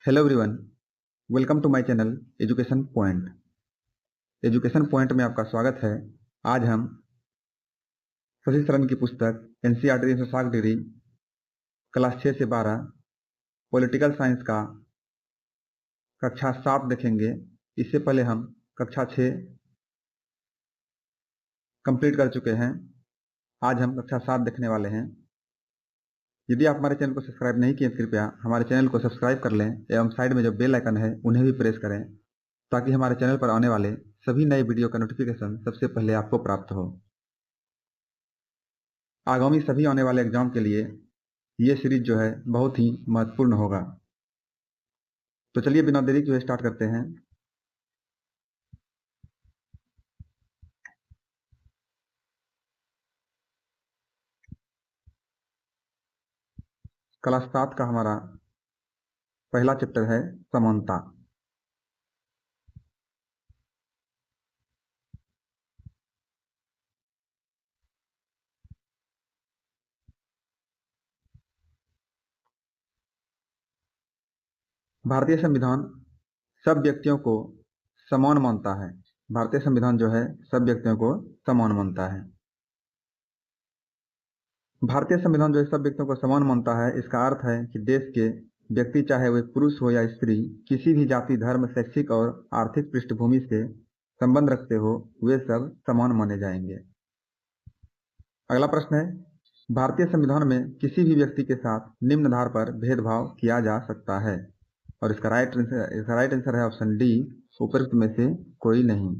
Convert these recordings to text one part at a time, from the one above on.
Hello everyone, welcome to my channel education point. Education point में आपका स्वागत है। आज हम शशि शरण की पुस्तक एनसीईआरटी 360 डिग्री क्लास 6 से 12 पॉलिटिकल साइंस का कक्षा 7 देखेंगे। इससे पहले हम कक्षा 6 कंप्लीट कर चुके हैं। आज हम कक्षा 7 देखने वाले हैं। यदि आप हमारे चैनल को सब्सक्राइब नहीं किए तो कृपया हमारे चैनल को सब्सक्राइब कर लें एवं साइड में जो बेल आइकन है उन्हें भी प्रेस करें ताकि हमारे चैनल पर आने वाले सभी नए वीडियो का नोटिफिकेशन सबसे पहले आपको प्राप्त हो। आगामी सभी आने वाले एग्जाम के लिए ये सीरीज जो है बहुत ही महत्वपूर्ण होगा। तो चलिए बिना देरी के स्टार्ट करते हैं। क्लास 7 का हमारा पहला चैप्टर है समानता। भारतीय संविधान सब व्यक्तियों को समान मानता है। भारतीय संविधान जो है सब व्यक्तियों को समान मानता है। भारतीय संविधान जो है सब व्यक्तियों को समान मानता है, इसका अर्थ है कि देश के व्यक्ति चाहे वे पुरुष हो या स्त्री, किसी भी जाति, धर्म, शैक्षिक और आर्थिक पृष्ठभूमि से संबंध रखते हो, वे सब समान माने जाएंगे। अगला प्रश्न है, भारतीय संविधान में किसी भी व्यक्ति के साथ निम्न आधार पर भेदभाव किया जा सकता है, और इसका राइट आंसर है ऑप्शन डी, उपरोक्त में से कोई नहीं।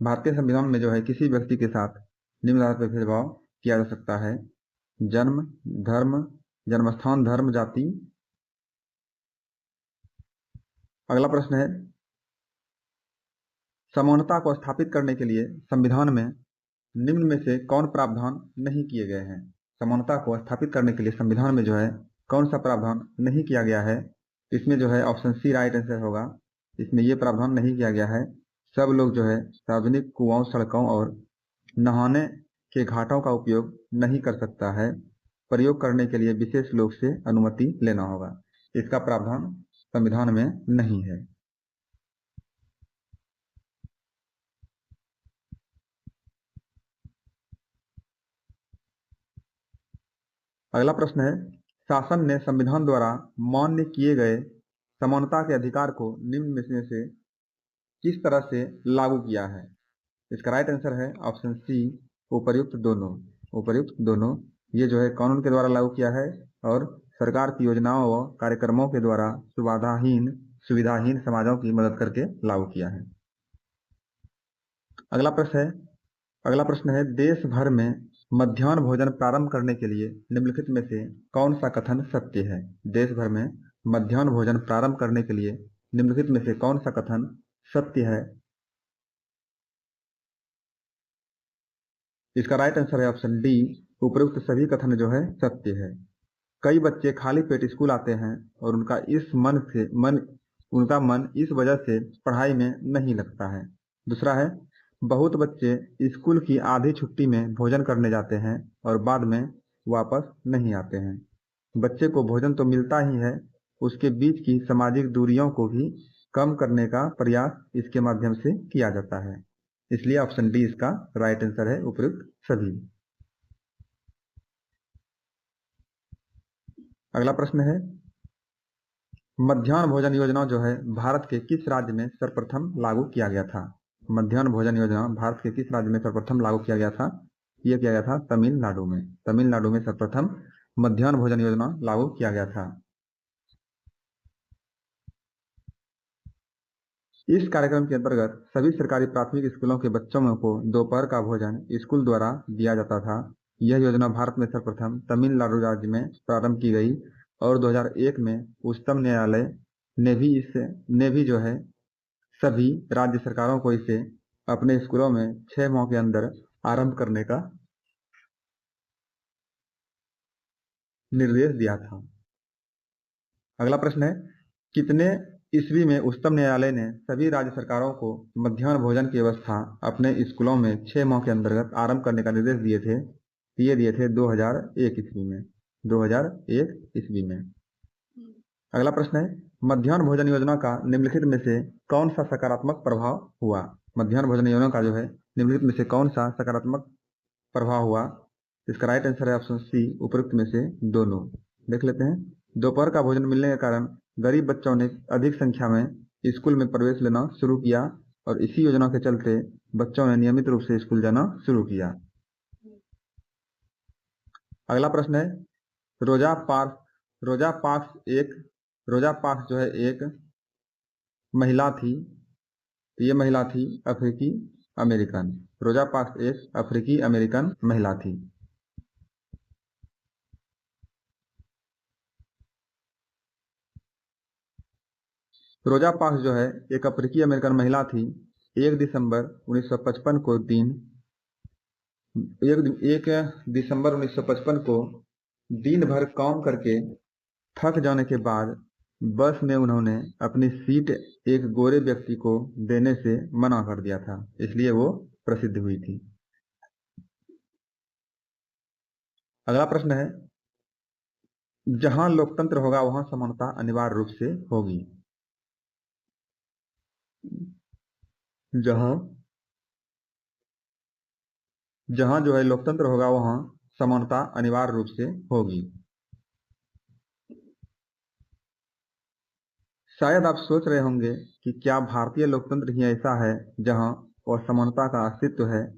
भारतीय संविधान में जो है किसी व्यक्ति के साथ निम्न आधार पर भेदभाव किया जा सकता है: जन्म, धर्म, जन्मस्थान, धर्म, जाति। अगला प्रश्न है, समानता को स्थापित करने के लिए संविधान में निम्न में से कौन प्रावधान नहीं किए गए हैं? समानता को स्थापित करने के लिए संविधान में जो है कौन सा प्रावधान नहीं किया गया है? इसमें जो है ऑप्शन सी राइट आंसर होगा। इसमें यह प्रावधान नहीं किया गया है, सब लोग जो है सार्वजनिक कुआं, सड़कों और नहाने के घाटों का उपयोग नहीं कर सकता है। प्रयोग करने के लिए विशेष लोग से अनुमति लेना होगा। इसका प्रावधान संविधान में नहीं है। अगला प्रश्न है, शासन ने संविधान द्वारा मान्य किए गए समानता के अधिकार को निम्न में से किस तरह से लागू किया है? इसका राइट आंसर है ऑप्शन सी, उपर्युक्त दोनों। उपर्युक्त दोनों ये जो है कानून के द्वारा लागू किया है और सरकार की योजनाओं व कार्यक्रमों के द्वारा सुविधाहीन समाजों की मदद करके लागू किया है। अगला प्रश्न है, देश भर में मध्याह्न भोजन प्रारंभ करने के लिए निम्नलिखित में से कौन सा कथन सत्य है? देश भर में मध्याह्न भोजन प्रारंभ करने के लिए निम्नलिखित में से कौन सा कथन सत्य है? इसका राइट आंसर है ऑप्शन डी, उपरोक्त सभी कथन जो है सत्य है। कई बच्चे खाली पेट स्कूल आते हैं और उनका मन इस वजह से पढ़ाई में नहीं लगता है। दूसरा है, बहुत बच्चे स्कूल की आधी छुट्टी में भोजन करने जाते हैं और बाद में वापस नहीं आते हैं। बच्चे को भोजन तो मिलता ही है, उसके बीच की सामाजिक दूरियों को भी कम करने का प्रयास इसके माध्यम से किया जाता है। इसलिए ऑप्शन डी इसका राइट आंसर है, उपयुक्त सभी। अगला प्रश्न है, मध्याह्न भोजन योजना जो है भारत के किस राज्य में सर्वप्रथम लागू किया गया था? मध्याह्न भोजन योजना भारत के किस राज्य में सर्वप्रथम लागू किया गया था? यह किया गया था तमिलनाडु में। तमिलनाडु में सर्वप्रथम मध्याह्न भोजन योजना लागू किया गया था। इस कार्यक्रम के अंतर्गत सभी सरकारी प्राथमिक स्कूलों के बच्चों को दोपहर का भोजन स्कूल द्वारा दिया जाता था। यह योजना भारत में सर्वप्रथम तमिलनाडु राज्य में प्रारंभ की गई और 2001 में उच्चतम न्यायालय ने भी जो है सभी राज्य सरकारों को इसे अपने स्कूलों में 6 माह के अंदर आरंभ करने का निर्देश दिया था। अगला प्रश्न है, कितने ईस्वी में उच्चतम न्यायालय ने सभी राज्य सरकारों को मध्याह्न भोजन की व्यवस्था अपने स्कूलों में 6 माह के अंतर्गत आरंभ करने का निर्देश दिए थे? ये दिए थे 2001 ईस्वी में। 2001 ईस्वी में। अगला प्रश्न है, मध्याह्न भोजन योजना का निम्नलिखित में से कौन सा सकारात्मक प्रभाव हुआ? मध्याह्न भोजन योजना का जो है निम्नलिखित में से कौन सा सकारात्मक प्रभाव हुआ? इसका राइट आंसर है ऑप्शन सी, उपरोक्त में से दोनों। देख लेते हैं। दोपहर का भोजन मिलने के कारण गरीब बच्चों ने अधिक संख्या में स्कूल में प्रवेश लेना शुरू किया और इसी योजना के चलते बच्चों ने नियमित रूप से स्कूल जाना शुरू किया। अगला प्रश्न है, रोजा पार्क्स जो है एक महिला थी। ये महिला थी अफ्रीकी अमेरिकन। रोजा पार्क्स एक अफ्रीकी अमेरिकन महिला थी। रोजा पार्क्स जो है एक अफ्रीकी अमेरिकन महिला थी। 1 दिसंबर 1955 को दिन भर काम करके थक जाने के बाद बस में उन्होंने अपनी सीट एक गोरे व्यक्ति को देने से मना कर दिया था, इसलिए वो प्रसिद्ध हुई थी। अगला प्रश्न है, जहां लोकतंत्र होगा वहां समानता अनिवार्य रूप से होगी। जहां जो है लोकतंत्र होगा वहां समानता अनिवार्य रूप से होगी। शायद आप सोच रहे होंगे कि क्या भारतीय लोकतंत्र ही ऐसा है जहां असमानता का अस्तित्व है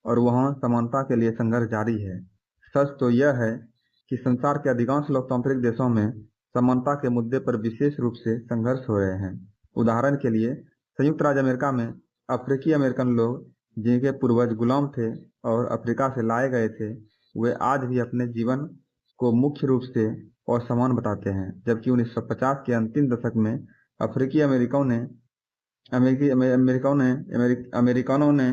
और वहां समानता के लिए संघर्ष जारी है। सच तो यह है कि संसार के अधिकांश लोकतांत्रिक देशों में समानता के मुद्दे पर विशेष रूप से संघर्ष हो रहे हैं। उदाहरण के लिए संयुक्त राज्य अमेरिका में अफ्रीकी अमेरिकन लोग जिनके पूर्वज गुलाम थे और अफ्रीका से लाए गए थे, वे आज भी अपने जीवन को मुख्य रूप से असमान बताते हैं, जबकि 1950 के अंतिम दशक में अफ्रीकी अमेरिकनों ने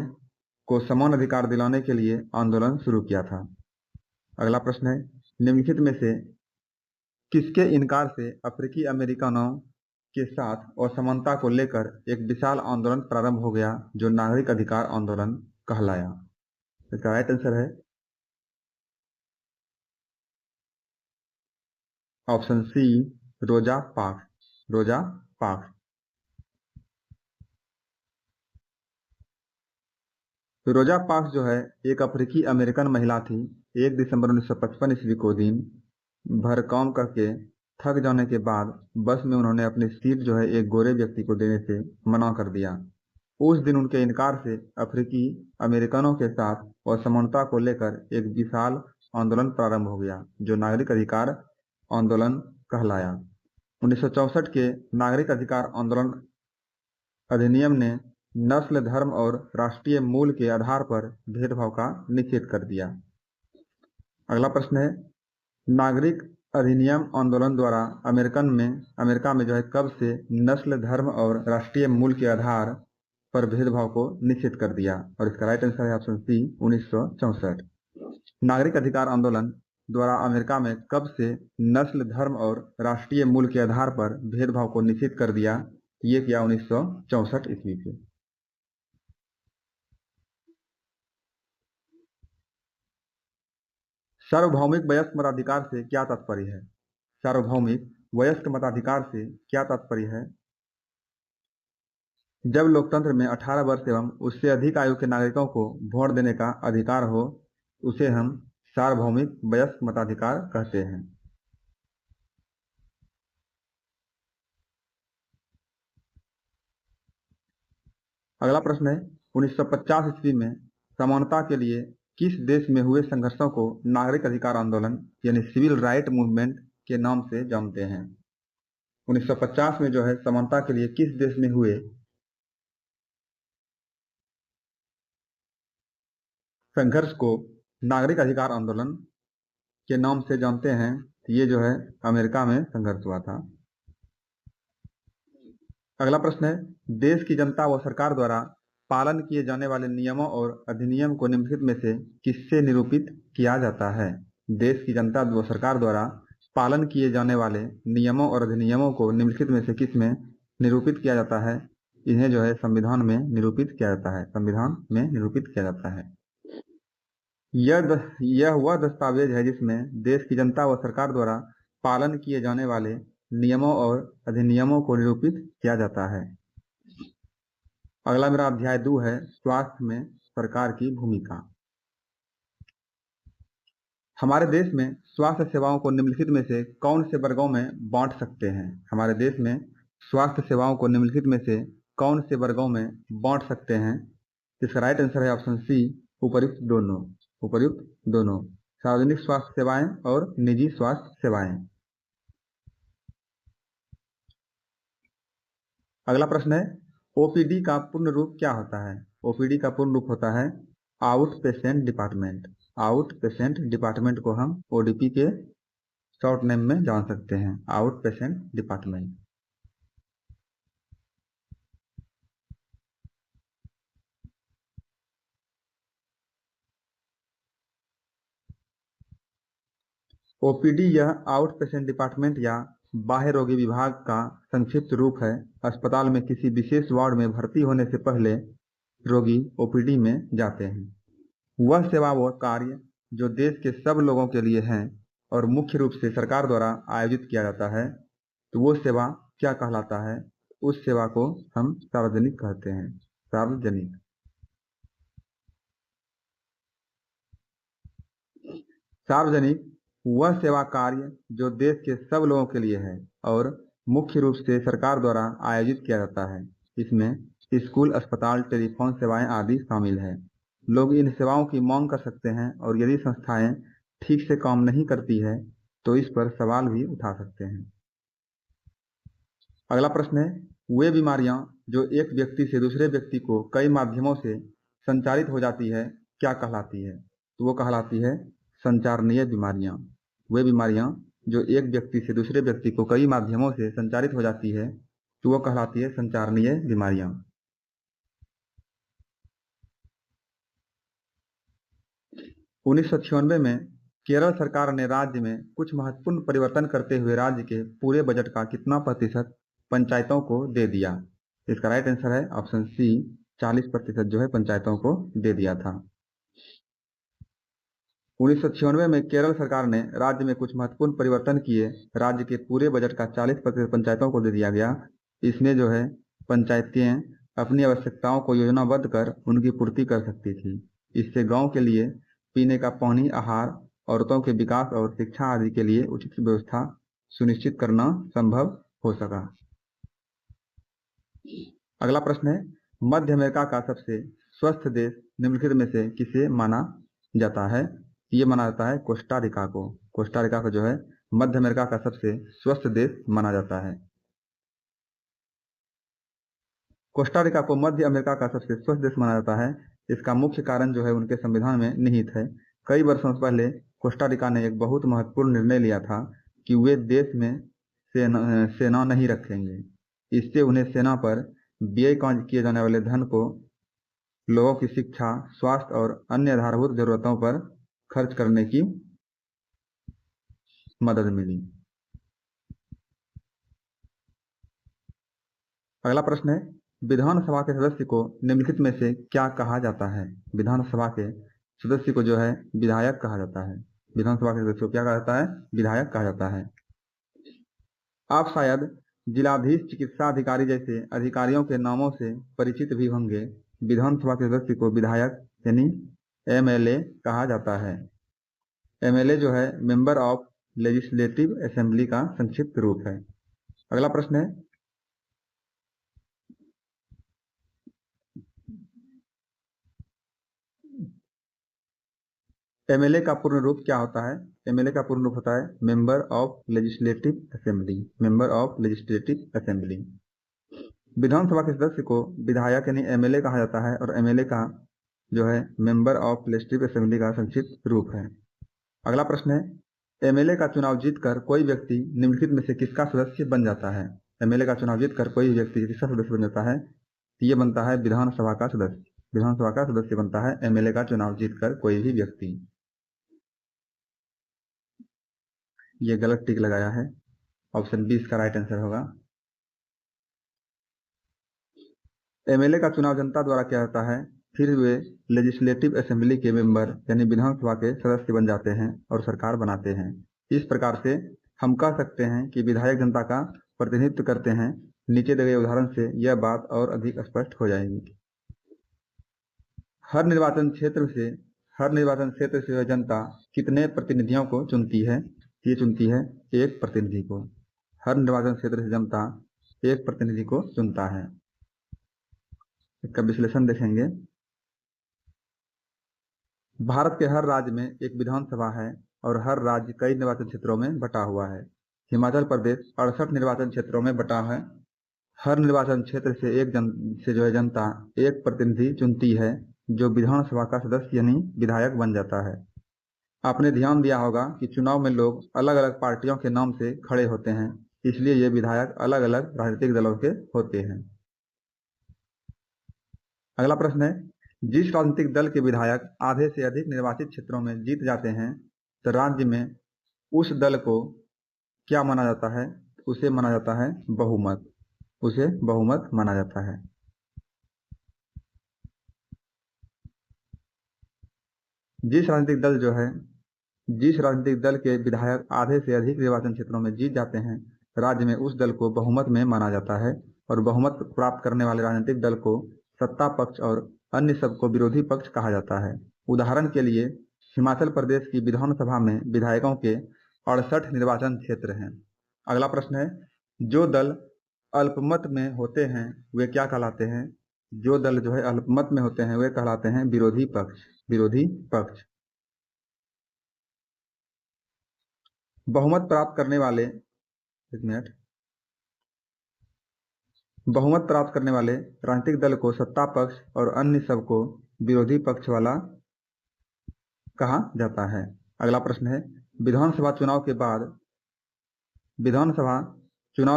को समान अधिकार दिलाने के लिए आंदोलन शुरू किया था। अगला प्रश्न है, निम्नलिखित में से किसके इनकार से अफ्रीकी अमेरिकनों के साथ असमानता को लेकर एक विशाल आंदोलन प्रारंभ हो गया जो नागरिक अधिकार आंदोलन कहलाया? इसका राइट आंसर है ऑप्शन सी, रोजा पार्क्स। रोजा पार्क्स जो है एक अफ्रीकी अमेरिकन महिला थी। 1 दिसंबर 1955 ईस्वी को दिन भर काम करके थक जाने के बाद बस में उन्होंने अपनी सीट जो है एक गोरे व्यक्ति को देने से मना कर दिया। उस दिन उनके इनकार से अफ्रीकी अमेरिकनों के साथ असमानता को लेकर एक विशाल आंदोलन प्रारंभ हो गया जो नागरिक अधिकार आंदोलन कहलाया। 1964 के नागरिक अधिकार आंदोलन अधिनियम ने नस्ल, धर्म और राष्ट्रीय मूल के आधार पर भेदभाव का निषेध कर दिया। अगला प्रश्न है, नागरिक अधिनियम आंदोलन द्वारा अमेरिका में जो है कब से नस्ल, धर्म और राष्ट्रीय मूल के आधार पर भेदभाव को निषेध कर दिया? और इसका राइट आंसर है ऑप्शन सी, 1964। नागरिक अधिकार आंदोलन द्वारा अमेरिका में कब से नस्ल, धर्म और राष्ट्रीय मूल के आधार पर भेदभाव को निषेध कर दिया? ये किया 1964 ईस्वी से। सार्वभौमिक वयस्क मताधिकार से क्या तात्पर्य है? सार्वभौमिक वयस्क मताधिकार से क्या तात्पर्य है? जब लोकतंत्र में 18 वर्ष एवं उससे अधिक आयु के नागरिकों को वोट देने का अधिकार हो, उसे हम सार्वभौमिक वयस्क मताधिकार कहते हैं। अगला प्रश्न है, 1950 ईस्वी में समानता के लिए किस देश में हुए संघर्षों को नागरिक अधिकार आंदोलन यानी सिविल राइट मूवमेंट के नाम से जानते हैं? 1950 में जो है समानता के लिए किस देश में हुए संघर्ष को नागरिक अधिकार आंदोलन के नाम से जानते हैं? ये जो है अमेरिका में संघर्ष हुआ था। अगला प्रश्न है, देश की जनता व सरकार द्वारा पालन किए जाने वाले नियमों और अधिनियम को निम्नलिखित में से किससे निरूपित किया जाता है? देश की जनता व सरकार द्वारा पालन किए जाने वाले नियमों और अधिनियमों को निम्नलिखित में से किस में निरूपित किया जाता है? इन्हें जो है संविधान में निरूपित किया जाता है। यह वह दस्तावेज है जिसमें देश की जनता व सरकार द्वारा पालन किए जाने वाले नियमों और अधिनियमों को निरूपित किया जाता है। अगला मेरा अध्याय 2 है, स्वास्थ्य में सरकार की भूमिका। हमारे देश में स्वास्थ्य सेवाओं को निम्नलिखित में से कौन से वर्गों में बांट सकते हैं? हमारे देश में स्वास्थ्य सेवाओं को निम्नलिखित में से कौन से वर्गों में बांट सकते हैं? इसका राइट आंसर है ऑप्शन सी, उपर्युक्त दोनों। उपर्युक्त दोनों, सार्वजनिक स्वास्थ्य सेवाएं और निजी स्वास्थ्य सेवाएं। अगला प्रश्न है, ओपीडी का पूर्ण रूप क्या होता है? ओपीडी का पूर्ण रूप होता है out patient department. Out patient department को हम ओडीपी के शॉर्ट नेम में जान सकते हैं, आउट पेशेंट डिपार्टमेंट। ओपीडी यह आउट पेशेंट डिपार्टमेंट या बाह्य रोगी विभाग का संक्षिप्त रूप है। अस्पताल में किसी विशेष वार्ड में भर्ती होने से पहले रोगी ओपीडी में जाते हैं। वह सेवा व कार्य जो देश के सब लोगों के लिए हैं और मुख्य रूप से सरकार द्वारा आयोजित किया जाता है, तो वो सेवा क्या कहलाता है? उस सेवा को हम सार्वजनिक कहते हैं, सार्वजनिक। सार्वजनिक वह सेवा कार्य जो देश के सब लोगों के लिए है और मुख्य रूप से सरकार द्वारा आयोजित किया जाता है। इसमें स्कूल, अस्पताल, टेलीफोन सेवाएं आदि शामिल है। लोग इन सेवाओं की मांग कर सकते हैं और यदि संस्थाएं ठीक से काम नहीं करती है तो इस पर सवाल भी उठा सकते हैं। अगला प्रश्न है, वे बीमारियां जो एक व्यक्ति से दूसरे व्यक्ति को कई माध्यमों से संचारित हो जाती है क्या कहलाती है? तो वो कहलाती है संचारणीय बीमारियां। वे बीमारियां जो एक व्यक्ति से दूसरे व्यक्ति को कई माध्यमों से संचारित हो जाती है तो वो कहलाती है संचारणीय बीमारियां। 1996 में केरल सरकार ने राज्य में कुछ महत्वपूर्ण परिवर्तन करते हुए राज्य के पूरे बजट का कितना प्रतिशत पंचायतों को दे दिया? इसका राइट आंसर है ऑप्शन सी, 40% जो है पंचायतों को दे दिया था। 1996 में केरल सरकार ने राज्य में कुछ महत्वपूर्ण परिवर्तन किए, राज्य के पूरे बजट का 40% पंचायतों को दे दिया गया। इसमें जो है पंचायतें अपनी आवश्यकताओं को योजनाबद्ध कर उनकी पूर्ति कर सकती थी। इससे गांव के लिए पीने का पानी, आहार, औरतों के विकास और शिक्षा आदि के लिए उचित व्यवस्था सुनिश्चित करना संभव हो सका। अगला प्रश्न है, मध्य अमेरिका का सबसे स्वस्थ देश निम्नलिखित में से किसे माना जाता है? ये माना जाता है कोस्टा रिका को। कोस्टा रिका को जो है मध्य अमेरिका का सबसे स्वस्थ देश माना जाता है। कोस्टा रिका को मध्य अमेरिका का सबसे स्वस्थ देश माना जाता है। इसका मुख्य कारण जो है उनके संविधान में निहित है। कई वर्षों पहले कोस्टा रिका ने एक बहुत महत्वपूर्ण निर्णय लिया था कि वे देश में सेना नहीं रखेंगे। इससे उन्हें सेना पर व्यय किए जाने वाले धन को लोगों की शिक्षा, स्वास्थ्य और अन्य आधारभूत जरूरतों पर खर्च करने की मदद मिली। अगला प्रश्न है, विधानसभा के सदस्य को निम्नलिखित में से क्या कहा जाता है? विधानसभा के सदस्य को जो है विधायक कहा जाता है। विधानसभा के सदस्य को क्या कहा जाता है? विधायक कहा जाता है। आप शायद जिलाधीश, चिकित्सा अधिकारी जैसे अधिकारियों के नामों से परिचित भी होंगे। विधानसभा के सदस्य को विधायक यानी एमएलए कहा जाता है। एमएलए जो है मेंबर ऑफ लेजिस्लेटिव असेंबली का संक्षिप्त रूप है। अगला प्रश्न है, एमएलए का पूर्ण रूप क्या होता है? एमएलए का पूर्ण रूप होता है member of legislative assembly. Member of legislative assembly. विधानसभा के सदस्य को विधायक यानी एमएलए कहा जाता है और एमएलए का जो है मेंबर ऑफ लेजिस्लेटिव असेंबली का संक्षिप्त रूप है। अगला प्रश्न है, एमएलए का चुनाव जीतकर कोई व्यक्ति निम्नलिखित में से किसका सदस्य बन जाता है? एमएलए का चुनाव जीतकर कोई व्यक्ति किसका सदस्य बन जाता है? ये बनता है विधानसभा का सदस्य। विधानसभा का सदस्य बनता है एमएलए का चुनाव जीतकर कोई भी व्यक्ति। ये गलत टिक लगाया है, ऑप्शन बी इसका राइट आंसर होगा। एमएलए का चुनाव जनता द्वारा किया जाता है, फिर वे लेजिस्लेटिव असेंबली के मेंबर यानी विधानसभा के सदस्य बन जाते हैं और सरकार बनाते हैं। इस प्रकार से हम कह सकते हैं कि विधायक जनता का प्रतिनिधित्व करते हैं। नीचे दिए गए उदाहरण से यह बात और अधिक स्पष्ट हो जाएगी। हर निर्वाचन क्षेत्र से वह जनता कितने प्रतिनिधियों को चुनती है? ये चुनती है एक प्रतिनिधि को। हर निर्वाचन क्षेत्र से जनता एक प्रतिनिधि को चुनता है। इसका विश्लेषण देखेंगे। भारत के हर राज्य में एक विधानसभा है और हर राज्य कई निर्वाचन क्षेत्रों में बटा हुआ है। हिमाचल प्रदेश 68 निर्वाचन क्षेत्रों में बटा है। हर निर्वाचन क्षेत्र से जनता एक प्रतिनिधि चुनती है जो विधानसभा का सदस्य यानी विधायक बन जाता है। आपने ध्यान दिया होगा कि चुनाव में लोग अलग अलग पार्टियों के नाम से खड़े होते हैं, इसलिए ये विधायक अलग अलग राजनीतिक दलों के होते हैं। अगला प्रश्न है, जिस राजनीतिक दल के विधायक आधे से अधिक निर्वाचित क्षेत्रों में जीत जाते हैं तो राज्य में उस दल को क्या माना जाता है? उसे माना जाता है बहुमत। उसे बहुमत माना जाता है। जिस राजनीतिक दल के विधायक आधे से अधिक निर्वाचन क्षेत्रों में जीत जाते हैं, राज्य में उस दल को बहुमत में माना जाता है और बहुमत प्राप्त करने वाले राजनीतिक दल को सत्ता पक्ष और अन्य सबको विरोधी पक्ष कहा जाता है। उदाहरण के लिए हिमाचल प्रदेश की विधानसभा में विधायकों के 68 निर्वाचन क्षेत्र हैं। अगला प्रश्न है, जो दल अल्पमत में होते हैं वे क्या कहलाते हैं? जो दल अल्पमत में होते हैं वे कहलाते हैं विरोधी पक्ष। विरोधी पक्ष। बहुमत प्राप्त करने वाले राजनीतिक दल को सत्ता पक्ष और अन्य सबको विरोधी पक्ष वाला कहा जाता है। अगला प्रश्न है, विधानसभा चुनाव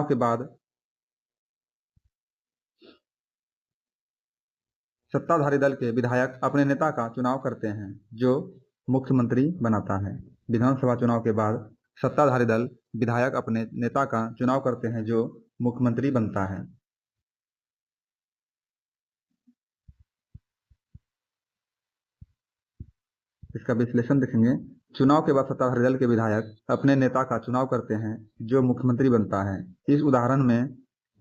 के बाद सत्ताधारी दल के विधायक अपने नेता का चुनाव करते हैं जो मुख्यमंत्री बनाता है। विधानसभा चुनाव के बाद सत्ताधारी दल विधायक अपने नेता का चुनाव करते हैं जो मुख्यमंत्री बनता है। इसका विश्लेषण देखेंगे। चुनाव के बाद सत्ताधारी दल के विधायक अपने नेता का चुनाव करते हैं जो मुख्यमंत्री बनता है। इस उदाहरण में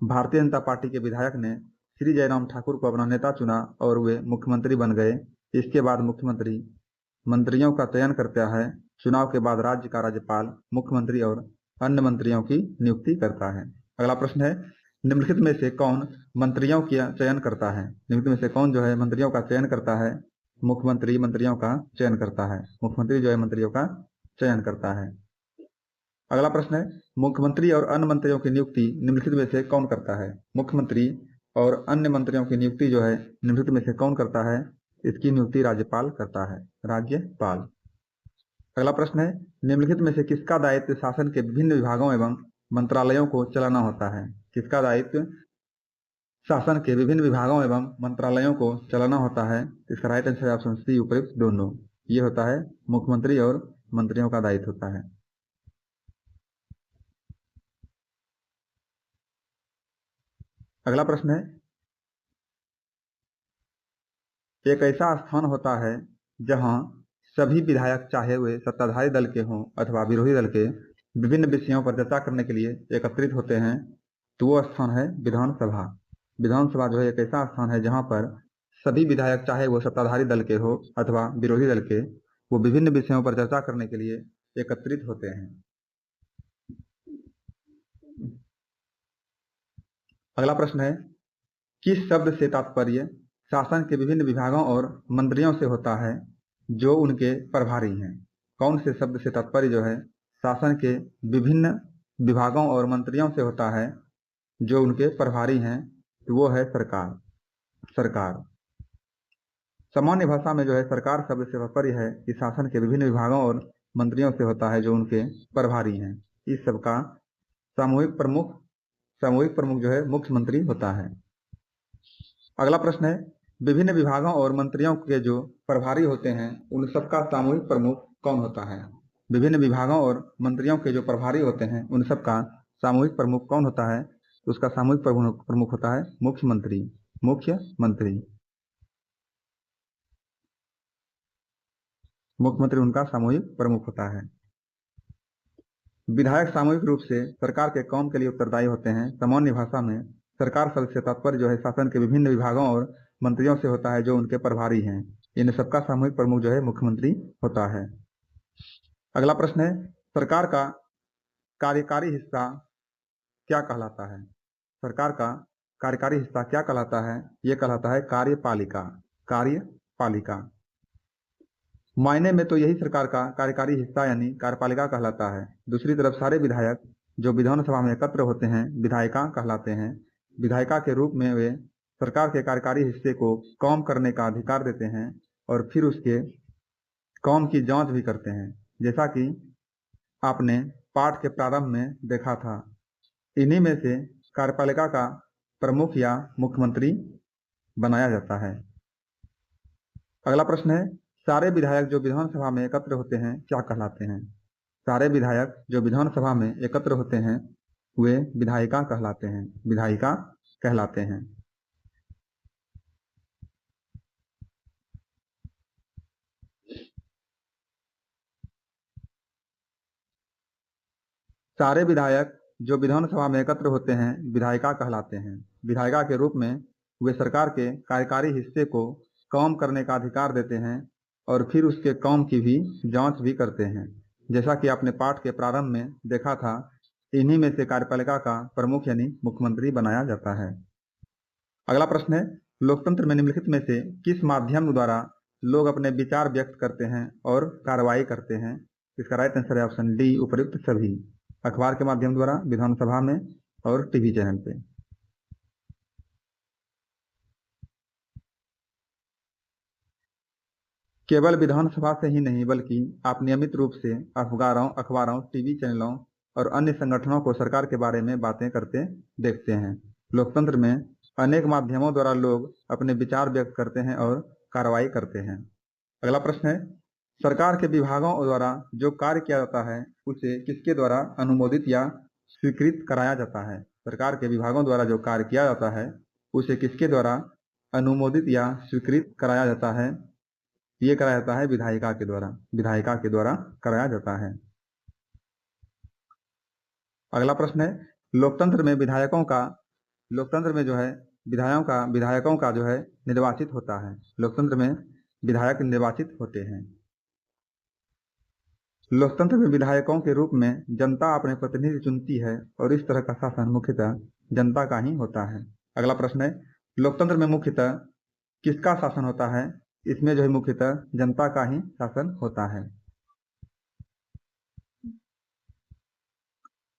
भारतीय जनता पार्टी के विधायक ने श्री जयराम ठाकुर को अपना नेता चुना और वे मुख्यमंत्री बन गए। इसके बाद मुख्यमंत्री मंत्रियों का चयन करता है। चुनाव के बाद राज्य का राज्यपाल मुख्यमंत्री और अन्य मंत्रियों की नियुक्ति करता है। अगला प्रश्न है, निम्नलिखित में से कौन मंत्रियों का चयन करता है? निम्नलिखित में से कौन मंत्रियों का चयन करता है? मुख्यमंत्री मंत्रियों का चयन करता है। मुख्यमंत्री मंत्रियों का चयन करता है। अगला प्रश्न है, मुख्यमंत्री और अन्य मंत्रियों की नियुक्ति निम्नलिखित में से कौन करता है? मुख्यमंत्री और अन्य मंत्रियों की नियुक्ति निम्नलिखित में से कौन करता है? इसकी नियुक्ति राज्यपाल करता है। राज्यपाल। अगला प्रश्न है, निम्नलिखित में से किसका दायित्व शासन के विभिन्न विभागों एवं मंत्रालयों को चलाना होता है? किसका दायित्व शासन के विभिन्न विभागों एवं मंत्रालयों को चलाना होता है? इसका राइट आंसर है ऑप्शन सी, उपयुक्त दोनों। ये होता है मुख्यमंत्री और मंत्रियों का दायित्व होता है। अगला प्रश्न है, एक ऐसा स्थान होता है जहां सभी विधायक चाहे वे सत्ताधारी दल के हों अथवा विरोधी दल के विभिन्न विषयों पर चर्चा करने के लिए एकत्रित होते हैं, तो वो स्थान है विधानसभा। विधानसभा एक ऐसा स्थान है जहां पर सभी विधायक चाहे वो सत्ताधारी दल के हो अथवा विरोधी दल के, वो विभिन्न विषयों पर चर्चा करने के लिए एकत्रित होते हैं। अगला प्रश्न है, किस शब्द से तात्पर्य शासन के विभिन्न विभागों और मंत्रियों से होता है जो उनके प्रभारी हैं? कौन से शब्द से तात्पर्य शासन के विभिन्न विभागों और मंत्रियों से होता है जो उनके प्रभारी हैं? तो वो है सरकार। सरकार। सामान्य भाषा में सरकार शब्द से तात्पर्य है कि शासन के विभिन्न विभागों और मंत्रियों से होता है जो उनके प्रभारी हैं। इस सब का सामूहिक प्रमुख मुख्यमंत्री होता है। अगला प्रश्न है, विभिन्न विभागों और मंत्रियों के जो प्रभारी होते हैं उन सबका सामूहिक प्रमुख कौन होता है? विभिन्न विभागों और मंत्रियों के जो प्रभारी होते हैं उन सबका सामूहिक प्रमुख कौन होता है? तो उसका सामूहिक प्रमुख होता है मुख्यमंत्री। मुख्यमंत्री उनका सामूहिक प्रमुख होता है। विधायक सामूहिक रूप से सरकार के काम के लिए उत्तरदायी होते हैं। सामान्य भाषा में सरकार शब्द से तात्पर्य जो है शासन के विभिन्न विभागों और मंत्रियों से होता है जो उनके प्रभारी हैं। इन सबका सामूहिक प्रमुख जो है मुख्यमंत्री होता है। अगला प्रश्न है, सरकार का कार्यकारी हिस्सा क्या कहलाता है? सरकार का कार्यकारी हिस्सा क्या कहलाता है? यह कहलाता है कार्यपालिका। कार्यपालिका मायने में तो यही सरकार का कार्यकारी हिस्सा यानी कार्यपालिका कहलाता है। दूसरी तरफ सारे विधायक जो विधानसभा में एकत्र होते हैं विधायिका कहलाते हैं। विधायिका के रूप में वे सरकार के कार्यकारी हिस्से को काम करने का अधिकार देते हैं और फिर उसके काम की जांच भी करते हैं, जैसा कि आपने पाठ के प्रारंभ में देखा था। इन्हीं में से कार्यपालिका का प्रमुख या मुख्यमंत्री बनाया जाता है। अगला प्रश्न है, सारे विधायक जो विधानसभा में एकत्र होते हैं क्या कहलाते हैं? सारे विधायक जो विधानसभा में एकत्र होते हैं वे विधायिका कहलाते हैं। विधायिका कहलाते हैं। सारे विधायक जो विधानसभा में एकत्र होते हैं विधायिका कहलाते हैं। विधायिका के रूप में वे सरकार के कार्यकारी हिस्से को काम करने का अधिकार देते हैं और फिर उसके काम की भी जांच भी करते हैं, जैसा कि आपने पाठ के प्रारंभ में देखा था। इन्हीं में से कार्यपालिका का प्रमुख यानी मुख्यमंत्री बनाया जाता है। अगला प्रश्न है, लोकतंत्र में निम्नलिखित में से किस माध्यम द्वारा लोग अपने विचार व्यक्त करते हैं और कार्रवाई करते हैं? इसका राइट आंसर है ऑप्शन डी, उपर्युक्त सभी। अखबार के माध्यम द्वारा, विधानसभा में और टीवी चैनल पे। केवल विधानसभा से ही नहीं बल्कि आप नियमित रूप से अखबारों, टीवी चैनलों और अन्य संगठनों को सरकार के बारे में बातें करते देखते हैं। लोकतंत्र में अनेक माध्यमों द्वारा लोग अपने विचार व्यक्त करते हैं और कार्रवाई करते हैं। अगला प्रश्न है, सरकार के विभागों द्वारा जो कार्य किया जाता है उसे किसके द्वारा अनुमोदित या स्वीकृत कराया जाता है? सरकार के विभागों द्वारा जो कार्य किया जाता है उसे किसके द्वारा अनुमोदित या स्वीकृत कराया जाता है? ये कराया जाता है विधायिका के द्वारा। विधायिका के द्वारा कराया जाता है। अगला प्रश्न है, लोकतंत्र में जो है विधायकों का जो है निर्वाचित होता है। लोकतंत्र में विधायक निर्वाचित होते हैं। लोकतंत्र में विधायकों के रूप में जनता अपने प्रतिनिधि चुनती है और इस तरह का शासन मुख्यतः जनता का ही होता है। अगला प्रश्न है, लोकतंत्र में मुख्यतः किसका शासन होता है? इसमें जो है मुख्यतः जनता का ही शासन होता है।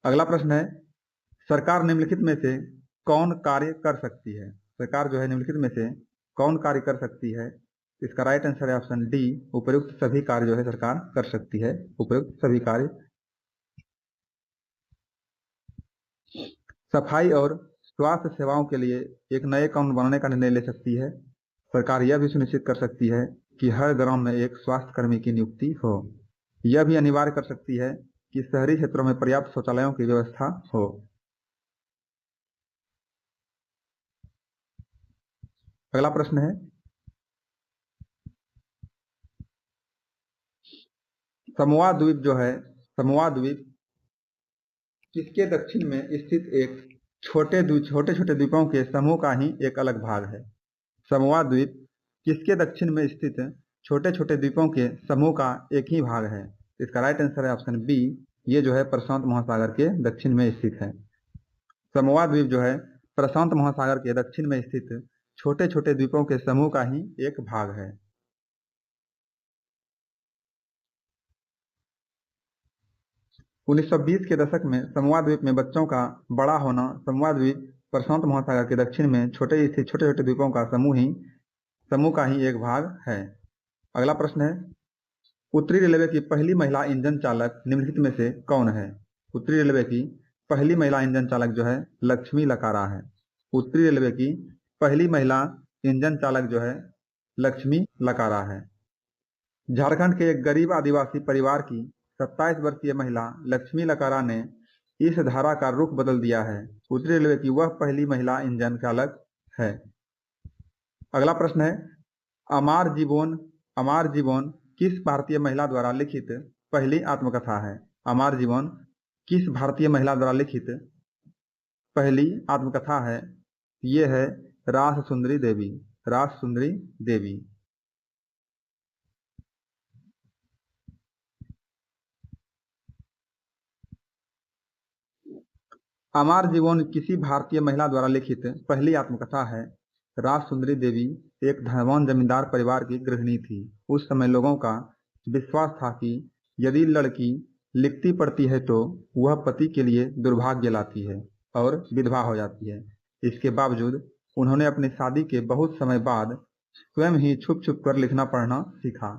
अगला प्रश्न है, सरकार निम्नलिखित में से कौन कार्य कर सकती है? सरकार जो है निम्नलिखित में से कौन कार्य कर सकती है? इसका राइट आंसर है ऑप्शन डी, उपयुक्त सभी कार्य जो है सरकार कर सकती है। उपयुक्त सभी कार्य। सफाई और स्वास्थ्य सेवाओं के लिए एक नए कानून बनाने का निर्णय ले सकती है। सरकार यह भी सुनिश्चित कर सकती है कि हर गांव में एक स्वास्थ्य कर्मी की नियुक्ति हो। यह भी अनिवार्य कर सकती है कि शहरी क्षेत्रों में पर्याप्त शौचालयों की व्यवस्था हो। अगला प्रश्न है, समोआ द्वीप किसके दक्षिण में स्थित एक छोटे छोटे द्वीपों के समूह का ही एक अलग भाग है? समोआ द्वीप किसके दक्षिण में स्थित छोटे छोटे द्वीपों के समूह का एक ही भाग है? इसका राइट आंसर है ऑप्शन बी, ये जो है प्रशांत महासागर के दक्षिण में स्थित है। समोआ द्वीप जो है प्रशांत महासागर के दक्षिण में स्थित छोटे छोटे द्वीपों के समूह का ही एक भाग है। 1920 के दशक में समोआ द्वीप में बच्चों का बड़ा होना। समोआ द्वीप प्रशांत महासागर के दक्षिण में छोटे छोटे द्वीपों का समूह का ही एक भाग है। अगला प्रश्न है, उत्तरी रेलवे की पहली महिला इंजन चालक निम्नलिखित में से कौन है? उत्तरी रेलवे की पहली महिला इंजन चालक जो है लक्ष्मी लकारा है। उत्तरी रेलवे की पहली महिला इंजन चालक जो है लक्ष्मी लकारा है। झारखंड के एक गरीब आदिवासी परिवार की 27 वर्षीय महिला लक्ष्मी लकारा ने इस धारा का रुख बदल दिया है। उत्तरी रेलवे की वह पहली महिला इंजन चालक है। अगला प्रश्न है, अमार जीवन किस भारतीय महिला द्वारा लिखित पहली आत्मकथा है? अमार जीवन किस भारतीय महिला द्वारा लिखित पहली आत्मकथा है? ये है रास सुंदरी देवी। रास सुंदरी देवी। अमर जीवन किसी भारतीय महिला द्वारा लिखित पहली आत्मकथा है। रास सुंदरी देवी एक धनवान जमींदार परिवार की गृहिणी थी। उस समय लोगों का विश्वास था कि यदि लड़की लिखती पढ़ती है तो वह पति के लिए दुर्भाग्य लाती है और विधवा हो जाती है। इसके बावजूद उन्होंने अपनी शादी के बहुत समय बाद स्वयं ही छुप छुप कर लिखना पढ़ना सीखा।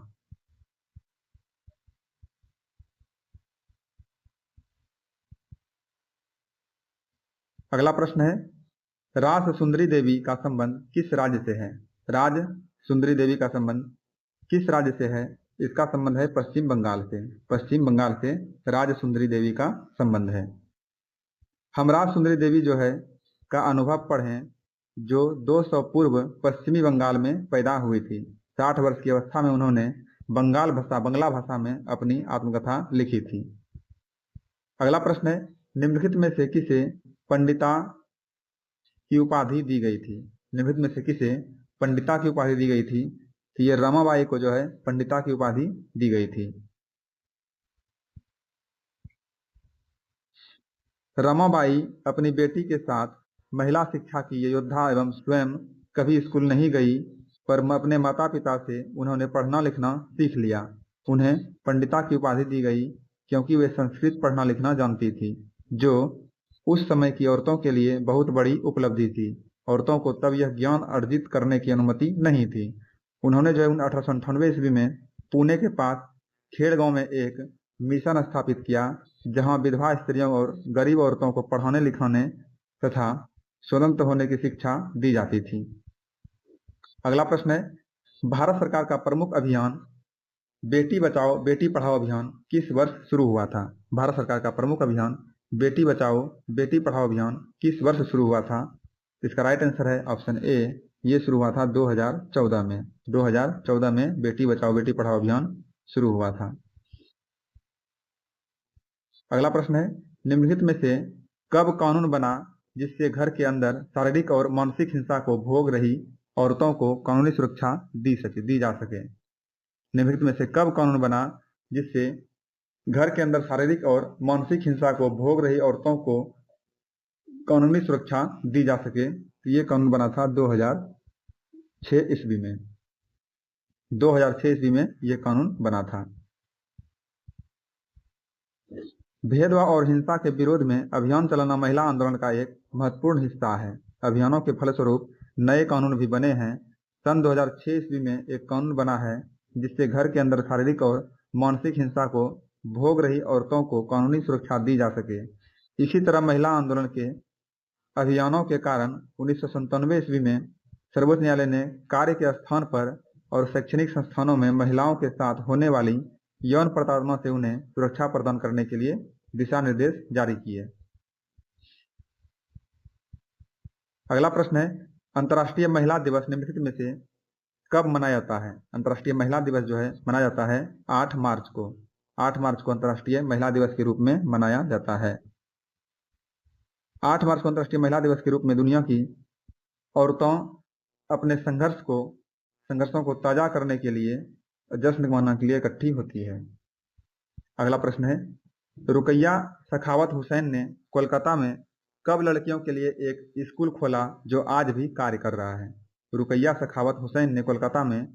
अगला प्रश्न है, रास सुंदरी देवी का संबंध किस राज्य से है? राज सुंदरी देवी का संबंध किस राज्य से है? इसका संबंध है पश्चिम बंगाल से। पश्चिम बंगाल से राज सुंदरी देवी का संबंध है। हम राज सुंदरी देवी जो है का अनुभव पढ़ें, जो 200 पूर्व पश्चिमी बंगाल में पैदा हुई थी। 60 वर्ष की अवस्था में उन्होंने बंगला भाषा में अपनी आत्मकथा लिखी थी। अगला प्रश्न है, निम्नलिखित में से किसे पंडिता की उपाधि दी गई थी? निम्नलिखित में से किसे पंडिता की उपाधि दी गई थी? तो ये रमाबाई को जो है पंडिता की उपाधि दी गई थी। रमाबाई अपनी बेटी के साथ महिला शिक्षा की योद्धा एवं स्वयं कभी स्कूल नहीं गई, पर अपने माता पिता से उन्होंने पढ़ना लिखना सीख लिया। उन्हें पंडिता की उपाधि दी गई क्योंकि वे संस्कृत पढ़ना लिखना जानती थी, जो उस समय की औरतों के लिए बहुत बड़ी उपलब्धि थी। औरतों को तब यह ज्ञान अर्जित करने की अनुमति नहीं थी। उन्होंने जो है 1898 ईस्वी में पुणे के पास खेड़ गांव में एक मिशन स्थापित किया, जहां विधवा स्त्रियों और गरीब औरतों को पढ़ाने लिखाने तथा स्वतंत्र होने की शिक्षा दी जाती थी। अगला प्रश्न है, भारत सरकार का प्रमुख अभियान बेटी बचाओ बेटी पढ़ाओ अभियान किस वर्ष शुरू हुआ था? भारत सरकार का प्रमुख अभियान बेटी बचाओ बेटी पढ़ाओ अभियान किस वर्ष शुरू हुआ था? इसका राइट आंसर है ऑप्शन ए, ये शुरू हुआ था 2014 में। 2014 में बेटी बचाओ बेटी पढ़ाओ अभियान शुरू हुआ था। अगला प्रश्न है, निम्नलिखित में से कब कानून बना जिससे घर के अंदर शारीरिक और मानसिक हिंसा को भोग रही औरतों को कानूनी सुरक्षा दी जा सके? निम्नलिखित में से कब कानून बना जिससे घर के अंदर शारीरिक और मानसिक हिंसा को भोग रही औरतों को कानूनी सुरक्षा दी जा सके? तो ये कानून बना था 2006 ईस्वी में। 2006 ईस्वी में ये कानून बना था। भेदभाव और हिंसा के विरोध में अभियान चलाना महिला आंदोलन का एक महत्वपूर्ण हिस्सा है। अभियानों के फलस्वरूप नए कानून भी बने हैं। सन 2006 ईस्वी में एक कानून बना है जिससे घर के अंदर शारीरिक और मानसिक हिंसा को भोग रही औरतों को कानूनी सुरक्षा दी जा सके। इसी तरह महिला आंदोलन के अभियानों के कारण 1997 ईस्वी में सर्वोच्च न्यायालय ने कार्य के स्थान पर और शैक्षणिक संस्थानों में महिलाओं के साथ होने वाली यौन प्रताड़ना से उन्हें सुरक्षा प्रदान करने के लिए दिशा निर्देश जारी किए। अगला प्रश्न है, अंतर्राष्ट्रीय महिला दिवस निम्नलिखित में से कब मनाया जाता है? अंतर्राष्ट्रीय महिला दिवस जो है मनाया जाता है 8 मार्च को। 8 मार्च को अंतर्राष्ट्रीय महिला दिवस के रूप में मनाया जाता है। 8 मार्च को अंतर्राष्ट्रीय महिला दिवस के रूप में दुनिया की औरतों अपने संघर्षों को ताजा करने के लिए, जश्न मनाने के लिए इकट्ठी होती है। अगला प्रश्न है, रुकैया सखावत हुसैन ने कोलकाता में कब लड़कियों के लिए एक स्कूल खोला जो आज भी कार्य कर रहा है? रुकैया सखावत हुसैन ने कोलकाता में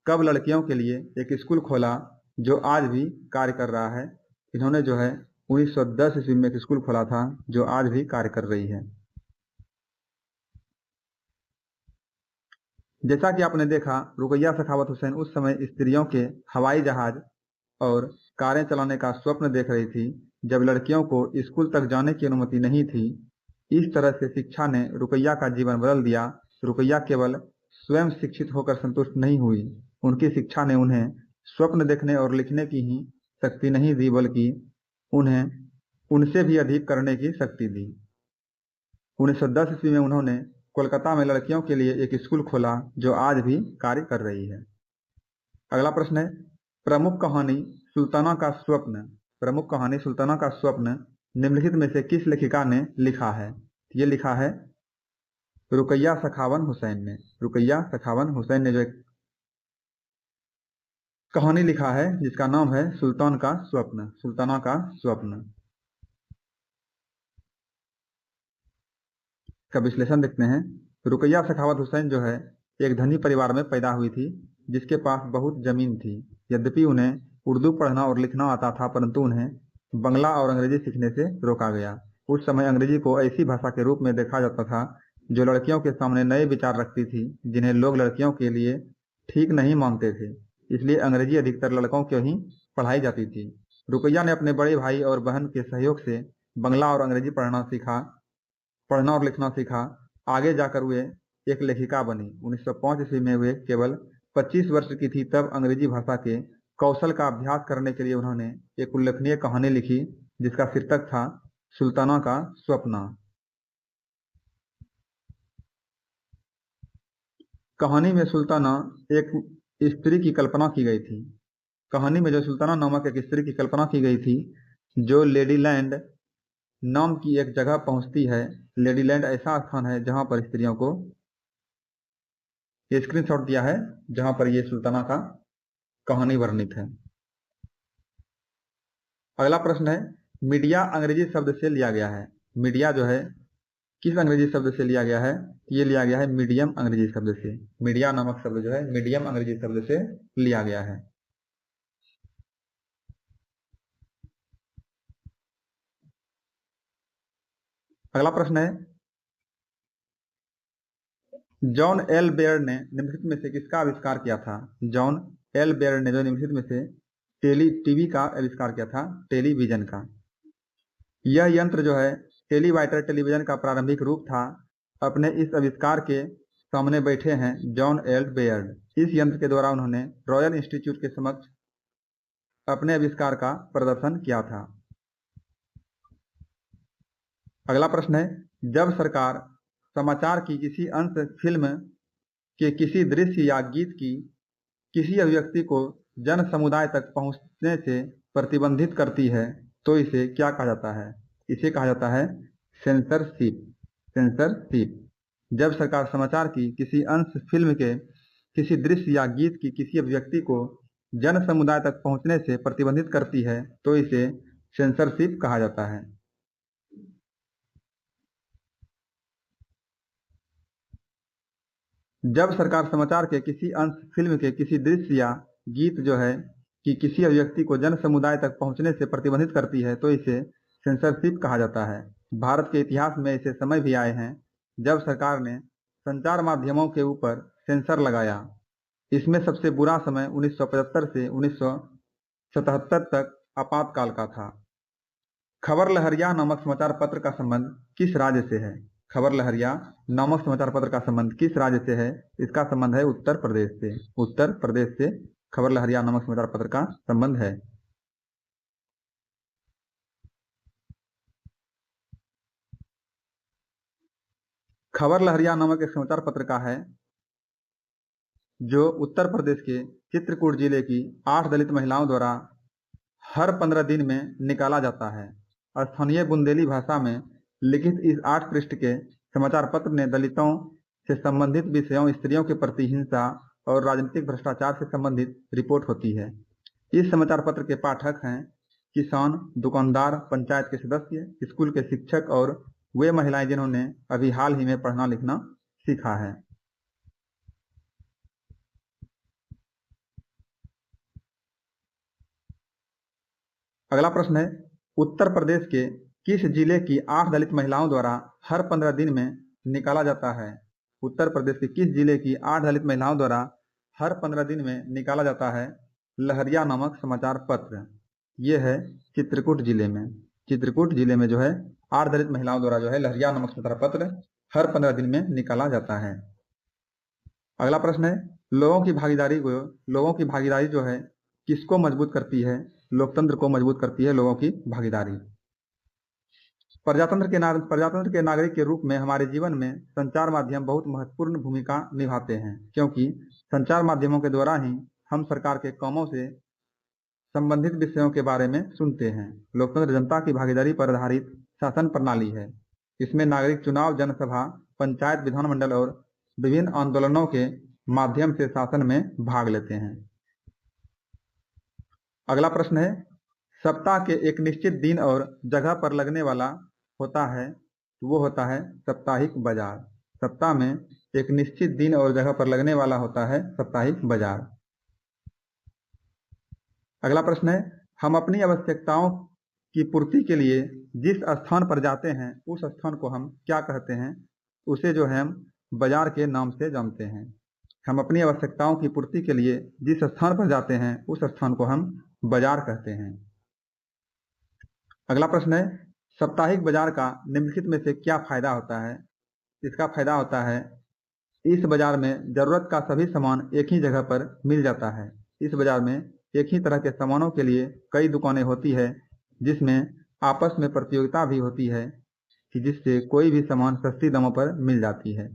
कब लड़कियों के लिए एक स्कूल खोला जो आज भी कार्य कर रहा है? इन्होंने जो है 1910 ईस्वी में एक स्कूल खोला था जो आज भी कार्य कर रही है। जैसा कि आपने देखा, रुकैया सखावत हुसैन उस समय स्त्रियों के हवाई जहाज और कारें चलाने का स्वप्न देख रही थी, जब लड़कियों को स्कूल तक जाने की अनुमति नहीं थी। इस तरह से शिक्षा ने रुकैया का जीवन बदल दिया। रुकैया केवल स्वयं शिक्षित होकर संतुष्ट नहीं हुई, उनकी शिक्षा ने उन्हें स्वप्न देखने और लिखने की ही शक्ति नहीं दी, बल्कि उन्हें उनसे भी अधिक करने की शक्ति दी। 1910 ईस्वी में उन्होंने कोलकाता में लड़कियों के लिए एक स्कूल खोला जो आज भी कार्य कर रही है। अगला प्रश्न है, प्रमुख कहानी सुल्ताना का स्वप्न निम्नलिखित में से किस लेखिका ने लिखा है? ये लिखा है रुकैया सखावन हुसैन ने। रुकैया सखावन हुसैन ने जो एक कहानी लिखा है जिसका नाम है सुल्तान का स्वप्न। सुल्ताना का स्वप्न का विश्लेषण देखते हैं। रुकैया सखावत हुसैन जो है एक धनी परिवार में पैदा हुई थी जिसके पास बहुत जमीन थी। यद्यपि उन्हें उर्दू पढ़ना और लिखना आता था, परंतु उन्हें बंगला और अंग्रेजी सीखने से रोका गया। उस समय अंग्रेजी को ऐसी भाषा के रूप में देखा जाता था जो लड़कियों के सामने नए विचार रखती थी, जिन्हें लोग लड़कियों के लिए ठीक नहीं मानते थे। इसलिए अंग्रेजी अधिकतर लड़कों को ही पढ़ाई जाती थी। रुकैया ने अपने बड़े भाई और बहन के सहयोग से बंगला और अंग्रेजी पढ़ना और लिखना सीखा। आगे जाकर वे एक लेखिका बनी। 1905 ईस्वी में वे केवल 25 वर्ष की थी तब अंग्रेजी भाषा के कौशल का अभ्यास करने के लिए उन्होंने एक उल्लेखनीय कहानी लिखी जिसका शीर्षक था सुल्ताना का स्वप्न। कहानी में सुल्ताना एक स्त्री की कल्पना की गई थी। कहानी में जो सुल्ताना नामक एक स्त्री की कल्पना की गई थी जो लेडीलैंड नाम की एक जगह पहुंचती है। लेडीलैंड ऐसा स्थान है जहां पर स्त्रियों को, ये स्क्रीनशॉट दिया है जहां पर ये सुल्ताना का कहानी वर्णित है। अगला प्रश्न है मीडिया अंग्रेजी शब्द से लिया गया है। मीडिया जो है किस अंग्रेजी शब्द से लिया गया है? ये लिया गया है मीडियम अंग्रेजी शब्द से। मीडिया नामक शब्द जो है मीडियम अंग्रेजी शब्द से लिया गया है। अगला प्रश्न है जॉन एल बेयर ने निम्नलिखित में से किसका आविष्कार किया था? जॉन एल बेयर ने जो निम्नलिखित में से टीवी का आविष्कार किया था, टेलीविजन का। यह यंत्र जो है टेलीवाइटर टेलीविजन का प्रारंभिक रूप था। अपने इस आविष्कार के सामने बैठे हैं जॉन एल बेयर्ड। इस यंत्र के द्वारा उन्होंने रॉयल इंस्टीट्यूट के समक्ष अपने आविष्कार का प्रदर्शन किया था। अगला प्रश्न है जब सरकार समाचार की किसी अंश, फिल्म के किसी दृश्य या गीत की किसी अभिव्यक्ति को जन समुदाय तक पहुंचने से प्रतिबंधित करती है तो इसे क्या कहा जाता है? इसे कहा जाता है सेंसरशिप। सेंसरशिप। जब सरकार समाचार की किसी अंश, फिल्म के किसी दृश्य या गीत की किसी अभिव्यक्ति को जन समुदाय तक पहुंचने से प्रतिबंधित करती है तो इसे सेंसरशिप कहा जाता है। जब सरकार समाचार के किसी अंश, फिल्म के किसी दृश्य या गीत जो है कि किसी अभिव्यक्ति को जन समुदाय तक पहुंचने से प्रतिबंधित करती है तो इसे सेंसरशिप कहा जाता है। भारत के इतिहास में ऐसे समय भी आए हैं जब सरकार ने संचार माध्यमों के ऊपर सेंसर लगाया। इसमें सबसे बुरा समय 1975 से 1977 तक आपातकाल का था। खबर लहरिया नामक समाचार पत्र का संबंध किस राज्य से है? खबर लहरिया नामक समाचार पत्र का संबंध किस राज्य से है? इसका संबंध है उत्तर प्रदेश से। उत्तर प्रदेश से खबर लहरिया नामक समाचार पत्र का संबंध है। खबर लहरिया नामक एक समाचार पत्र का है जो उत्तर प्रदेश के चित्रकूट जिले की 8 दलित महिलाओं द्वारा हर 15 दिन में निकाला जाता है। स्थानीय बुंदेली भाषा में लिखित इस 8 पृष्ठ के समाचार पत्र ने दलितों से संबंधित विषयों, स्त्रियों के प्रति हिंसा और राजनीतिक भ्रष्टाचार से संबंधित रिपोर्ट होती है। इस समाचार पत्र के पाठक हैं किसान, दुकानदार, पंचायत के सदस्य, स्कूल के शिक्षक और वे महिलाएं जिन्होंने अभी हाल ही में पढ़ना लिखना सीखा है। अगला प्रश्न है उत्तर प्रदेश के किस जिले की 8 दलित महिलाओं द्वारा हर 15 दिन में निकाला जाता है? उत्तर प्रदेश के किस जिले की 8 दलित महिलाओं द्वारा हर 15 दिन में निकाला जाता है लहरिया नामक समाचार पत्र? ये है चित्रकूट जिले में। चित्रकूट जिले में जो है 8 दलित महिलाओं द्वारा जो है लहरिया नामक समाचार पत्र हर 15 दिन में निकाला जाता है। अगला प्रश्न है लोगों की भागीदारी जो है किसको मजबूत करती है? लोकतंत्र को मजबूत करती है लोगों की भागीदारी। प्रजातंत्र के नागरिक के रूप में हमारे जीवन में संचार माध्यम बहुत महत्वपूर्ण भूमिका निभाते हैं, क्योंकि संचार माध्यमों के द्वारा ही हम सरकार के कामों से संबंधित विषयों के बारे में सुनते हैं। लोकतंत्र जनता की भागीदारी पर आधारित शासन प्रणाली है। इसमें नागरिक चुनाव, जनसभा, पंचायत, विधानमंडल और विभिन्न आंदोलनों के माध्यम से शासन में भाग लेते हैं। अगला प्रश्न है, सप्ताह के एक निश्चित दिन और जगह पर लगने वाला होता है, वो होता है साप्ताहिक बाजार। सप्ताह में एक निश्चित दिन और जगह पर लगने वाला होता है साप्ताहिक बाजार। अगला प्रश्न है, हम अपनी आवश्यकताओं की पूर्ति के लिए जिस स्थान पर जाते हैं उस स्थान को हम क्या कहते हैं? उसे जो है हम बाजार के नाम से जानते हैं। हम अपनी आवश्यकताओं की पूर्ति के लिए जिस स्थान पर जाते हैं उस स्थान को हम बाजार कहते हैं। अगला प्रश्न है, साप्ताहिक बाजार का निम्नलिखित में से क्या फायदा होता है? इसका फायदा होता है, इस बाजार में जरूरत का सभी सामान एक ही जगह पर मिल जाता है। इस बाजार में एक ही तरह के सामानों के लिए कई दुकानें होती है, जिसमें आपस में प्रतियोगिता भी होती है कि जिससे कोई भी सामान सस्ती दामों पर मिल जाती है।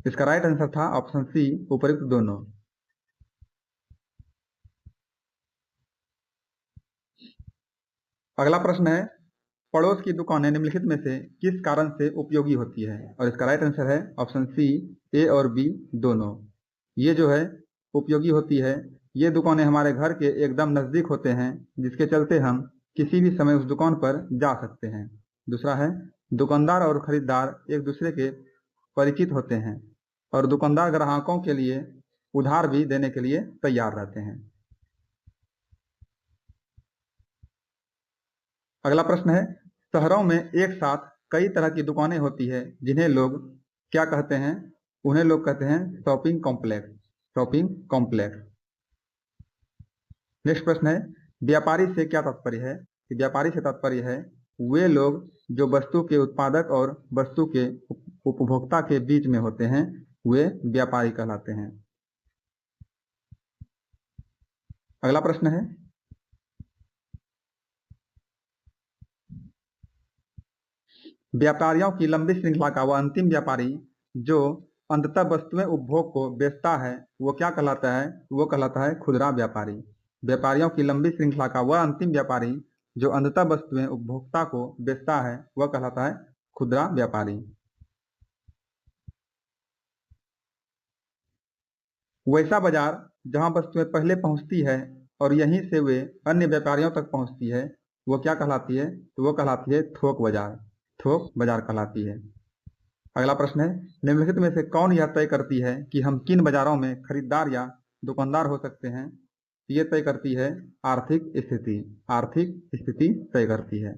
इसका राइट आंसर था ऑप्शन सी, उपर्युक्त दोनों। अगला प्रश्न है, पड़ोस की दुकानें निम्नलिखित में से किस कारण से उपयोगी होती है? और इसका राइट आंसर है ऑप्शन सी, ए और बी दोनों। ये जो है उपयोगी होती है, ये दुकानें हमारे घर के एकदम नजदीक होते हैं, जिसके चलते हम किसी भी समय उस दुकान पर जा सकते हैं। दूसरा है, दुकानदार और खरीदार एक दूसरे के परिचित होते हैं और दुकानदार ग्राहकों के लिए उधार भी देने के लिए तैयार रहते हैं। अगला प्रश्न है, शहरों में एक साथ कई तरह की दुकानें होती है, जिन्हें लोग क्या कहते हैं? उन्हें लोग कहते हैं shopping complex. Shopping complex. Next प्रश्न है, व्यापारी से क्या तात्पर्य है? कि व्यापारी से तात्पर्य है वे लोग जो वस्तु के उत्पादक और वस्तु के उपभोक्ता के बीच में होते हैं, वे व्यापारी कहलाते हैं। अगला प्रश्न है, व्यापारियों की लंबी श्रृंखला का वह अंतिम व्यापारी जो अंततः वस्तुएं उपभोग को बेचता है, वो क्या कहलाता है? वो कहलाता है खुदरा व्यापारी। व्यापारियों की लंबी श्रृंखला का वह अंतिम व्यापारी जो अंततः वस्तुएं उपभोक्ता को बेचता है, वह कहलाता है खुदरा व्यापारी। वैसा बाजार जहां वस्तुएं पहले पहुंचती है और यहीं से वे अन्य व्यापारियों तक पहुंचती है, वो क्या कहलाती है? तो वो कहलाती है थोक बाजार। थोक बाजार कहलाती है। अगला प्रश्न है, निम्नलिखित में से कौन यह तय करती है कि हम किन बाजारों में खरीदार या दुकानदार हो सकते हैं? ये तय करती है आर्थिक स्थिति। आर्थिक स्थिति तय करती है।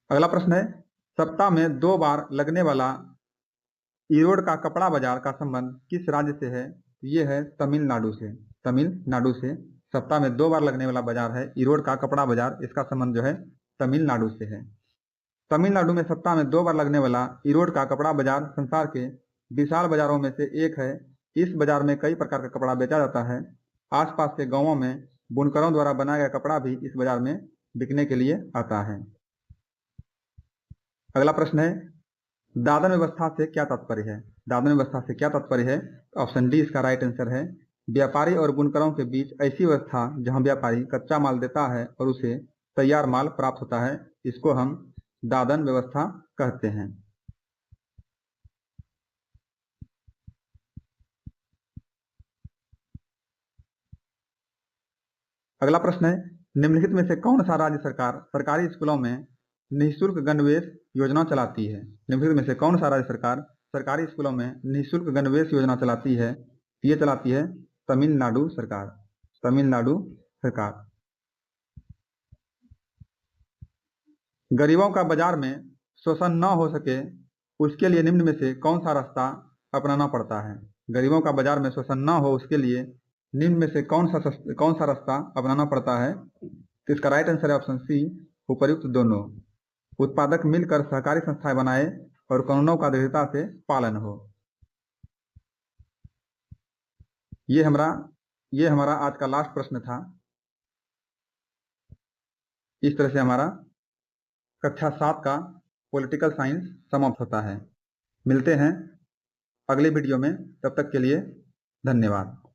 अगला प्रश्न है, सप्ताह में 2 बार लगने वाला ईरोड का कपड़ा बाजार का संबंध किस राज्य से है? ये है तमिलनाडु से। तमिलनाडु से सप्ताह में 2 बार लगने वाला बाजार है ईरोड का कपड़ा बाजार। इसका संबंध जो है तमिलनाडु से है। तमिलनाडु में सप्ताह में 2 बार लगने वाला ईरोड का कपड़ा बाजार संसार के विशाल बाजारों में से एक है। इस बाजार में कई प्रकार का कपड़ा बेचा जाता है। आसपास के गांवों में बुनकरों द्वारा बनाया गया कपड़ा भी इस बाजार में बिकने के लिए आता है। अगला प्रश्न है, दादन व्यवस्था से क्या तात्पर्य है? दादन व्यवस्था से क्या तात्पर्य है? ऑप्शन डी इसका राइट आंसर है। व्यापारी और बुनकरों के बीच ऐसी व्यवस्था जहां व्यापारी कच्चा माल देता है और उसे तैयार माल प्राप्त होता है, इसको हम दादन व्यवस्था कहते हैं। अगला प्रश्न है, निम्नलिखित में से कौन सा राज्य सरकार सरकारी स्कूलों में निःशुल्क गणवेश योजना चलाती है? निम्नलिखित में से कौन सा राज्य सरकार सरकारी स्कूलों में निःशुल्क गणवेश योजना चलाती है? ये चलाती है तमिलनाडु सरकार। तमिलनाडु सरकार। गरीबों का बाजार में शोषण न हो सके उसके लिए निम्न में से कौन सा रास्ता अपनाना पड़ता है? गरीबों का बाजार में शोषण न हो उसके लिए निम्न में से कौन सा रास्ता अपनाना पड़ता है? तो इसका राइट आंसर है ऑप्शन सी, उपर्युक्त दोनों। उत्पादक मिलकर सहकारी संस्थाएं बनाए और कानूनों का दृढ़ता से पालन हो। ये हमारा आज का लास्ट प्रश्न था। इस तरह से हमारा कक्षा 7 का पॉलिटिकल साइंस समाप्त होता है। मिलते हैं अगले वीडियो में। तब तक के लिए धन्यवाद।